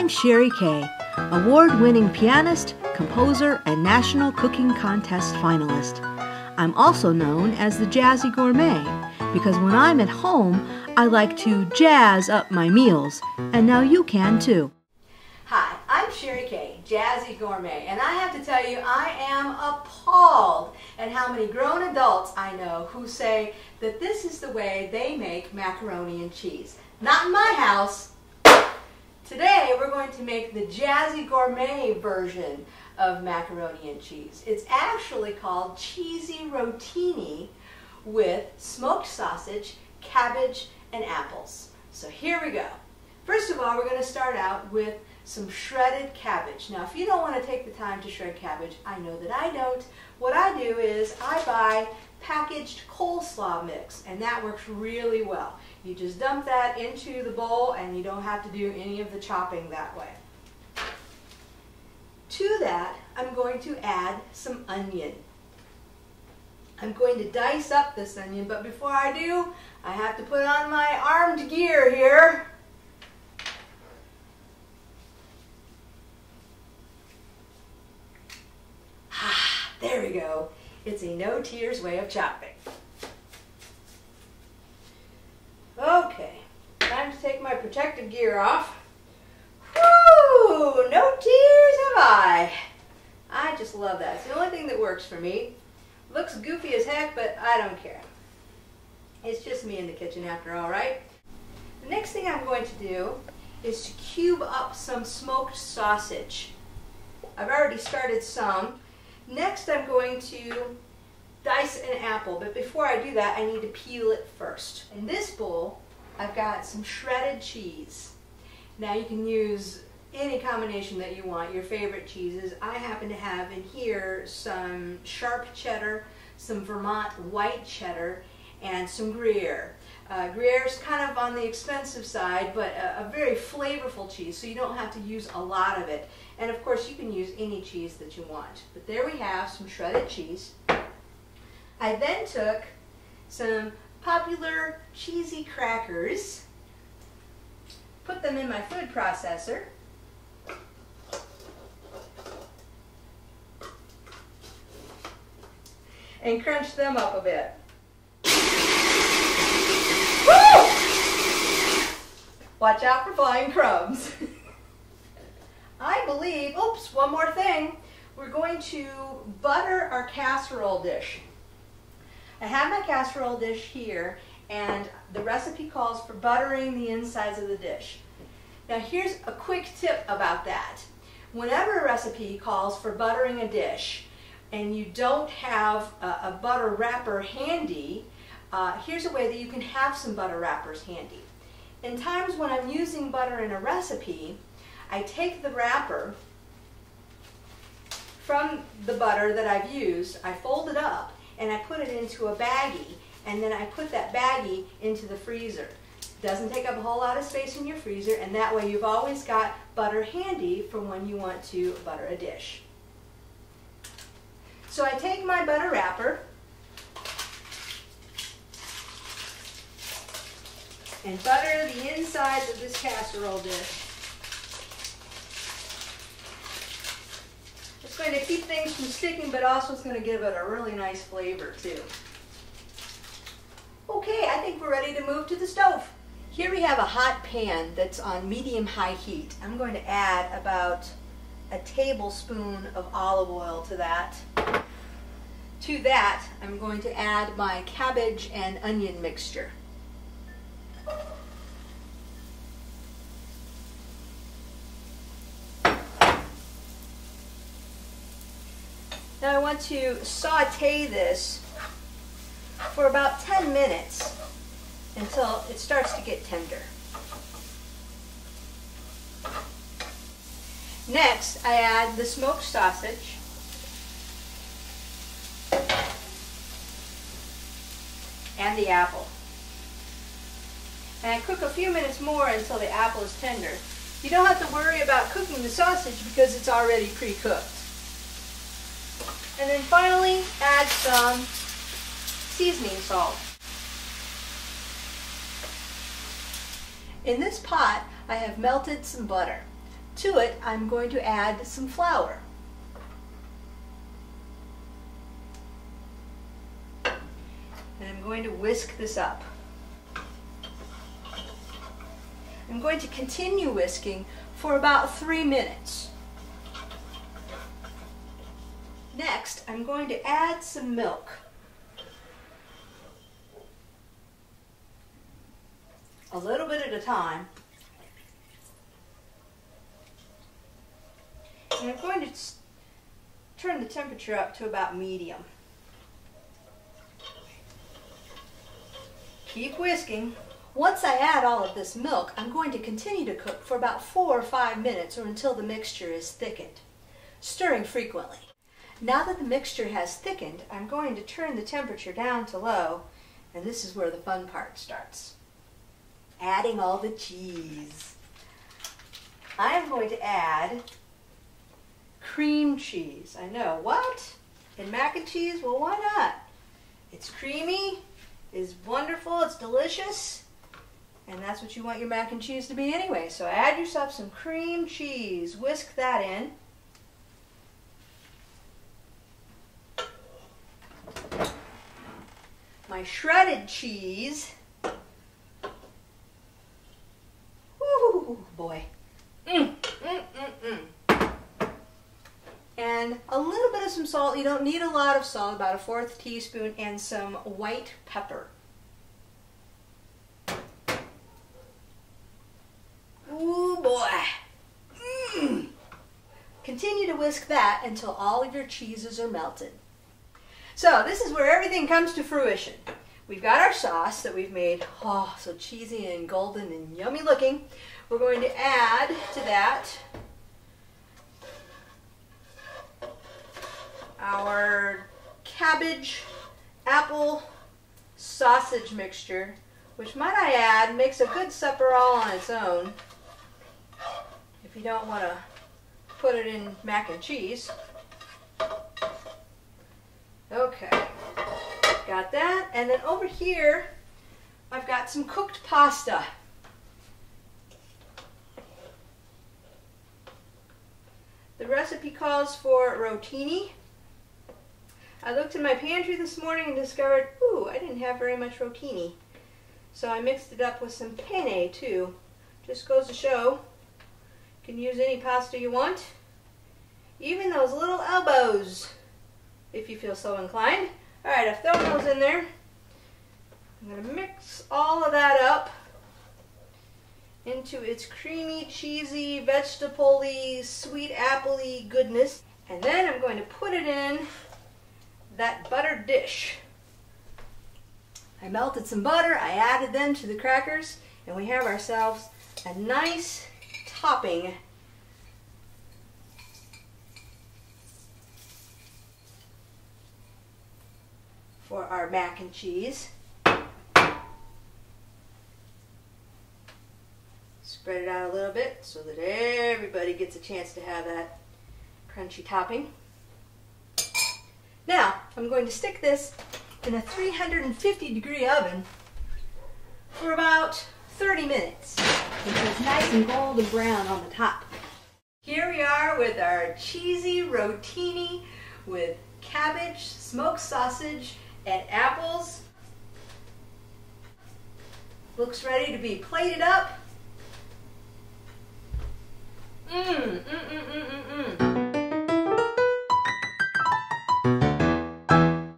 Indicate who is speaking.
Speaker 1: I'm Sherry Kay, award-winning pianist, composer, and National Cooking Contest finalist. I'm also known as the Jazzy Gourmet because when I'm at home, I like to jazz up my meals, and now you can too.
Speaker 2: Hi, I'm Sherry Kay, Jazzy Gourmet, and I have to tell you, I am appalled at how many grown adults I know who say that this is the way they make macaroni and cheese. Not in my house. Today we're going to make the Jazzy Gourmet version of macaroni and cheese. It's actually called cheesy rotini with smoked sausage, cabbage, and apples. So here we go. First of all, we're going to start out with some shredded cabbage. Now, if you don't want to take the time to shred cabbage, I know that I don't. What I do is I buy packaged coleslaw mix, and that works really well. You just dump that into the bowl, and you don't have to do any of the chopping that way. To that, I'm going to add some onion. I'm going to dice up this onion, but before I do, I have to put on my armed gear here. There we go. It's a no tears way of chopping. Okay, time to take my protective gear off. Whoo! No tears have I. I just love that. It's the only thing that works for me. Looks goofy as heck, but I don't care. It's just me in the kitchen after all, right? The next thing I'm going to do is to cube up some smoked sausage. I've already started some. Next, I'm going to dice an apple, but before I do that, I need to peel it first. In this bowl, I've got some shredded cheese. Now, you can use any combination that you want, your favorite cheeses. I happen to have in here some sharp cheddar, some Vermont white cheddar, and some Gruyere. Gruyere is kind of on the expensive side, but a very flavorful cheese, so you don't have to use a lot of it. And of course, you can use any cheese that you want. But there we have some shredded cheese. I then took some popular cheesy crackers, put them in my food processor, and crunched them up a bit. Woo! Watch out for flying crumbs. I believe, oops, one more thing. We're going to butter our casserole dish. I have my casserole dish here, and the recipe calls for buttering the insides of the dish. Now here's a quick tip about that. Whenever a recipe calls for buttering a dish, and you don't have a butter wrapper handy, here's a way that you can have some butter wrappers handy. In times when I'm using butter in a recipe, I take the wrapper from the butter that I've used, I fold it up, and I put it into a baggie, and then I put that baggie into the freezer. Doesn't take up a whole lot of space in your freezer, and that way you've always got butter handy for when you want to butter a dish. So I take my butter wrapper and butter the insides of this casserole dish. It's going to keep things from sticking, but also it's going to give it a really nice flavor too. Okay, I think we're ready to move to the stove. Here we have a hot pan that's on medium-high heat. I'm going to add about a tablespoon of olive oil to that. To that, I'm going to add my cabbage and onion mixture. Now I want to saute this for about 10 minutes until it starts to get tender. Next, I add the smoked sausage and the apple. And I cook a few minutes more until the apple is tender. You don't have to worry about cooking the sausage because it's already pre-cooked. And then finally, add some seasoning salt. In this pot, I have melted some butter. To it, I'm going to add some flour. And I'm going to whisk this up. I'm going to continue whisking for about 3 minutes. Next, I'm going to add some milk. A little bit at a time. And I'm going to turn the temperature up to about medium. Keep whisking. Once I add all of this milk, I'm going to continue to cook for about 4 or 5 minutes or until the mixture is thickened, stirring frequently. Now that the mixture has thickened, I'm going to turn the temperature down to low, and this is where the fun part starts. Adding all the cheese. I am going to add cream cheese. I know, what? And mac and cheese? Well, why not? It's creamy, it's wonderful, it's delicious, and that's what you want your mac and cheese to be anyway. So add yourself some cream cheese. Whisk that in. My shredded cheese. Woo, boy. And a little bit of some salt. You don't need a lot of salt, about a 1/4 teaspoon, and some white pepper. Ooh, boy. Continue to whisk that until all of your cheeses are melted. So this is where everything comes to fruition. We've got our sauce that we've made, oh, so cheesy and golden and yummy looking. We're going to add to that our cabbage apple sausage mixture, which, might I add, makes a good supper all on its own if you don't want to put it in mac and cheese. Okay, got that. And then over here, I've got some cooked pasta. The recipe calls for rotini. I looked in my pantry this morning and discovered, ooh, I didn't have very much rotini. So I mixed it up with some penne too. Just goes to show, you can use any pasta you want. Even those little elbows, if you feel so inclined. All right, I've thrown those in there. I'm going to mix all of that up into its creamy, cheesy, vegetable-y, sweet apple-y goodness. And then I'm going to put it in that buttered dish. I melted some butter, I added them to the crackers, and we have ourselves a nice topping for our mac and cheese. Spread it out a little bit so that everybody gets a chance to have that crunchy topping. Now, I'm going to stick this in a 350-degree oven for about 30 minutes until it's nice and golden brown on the top. Here we are with our cheesy rotini with cabbage, smoked sausage, and apples. Looks ready to be plated up. Mmm, mmm, mmm, mmm, mmm, mmm.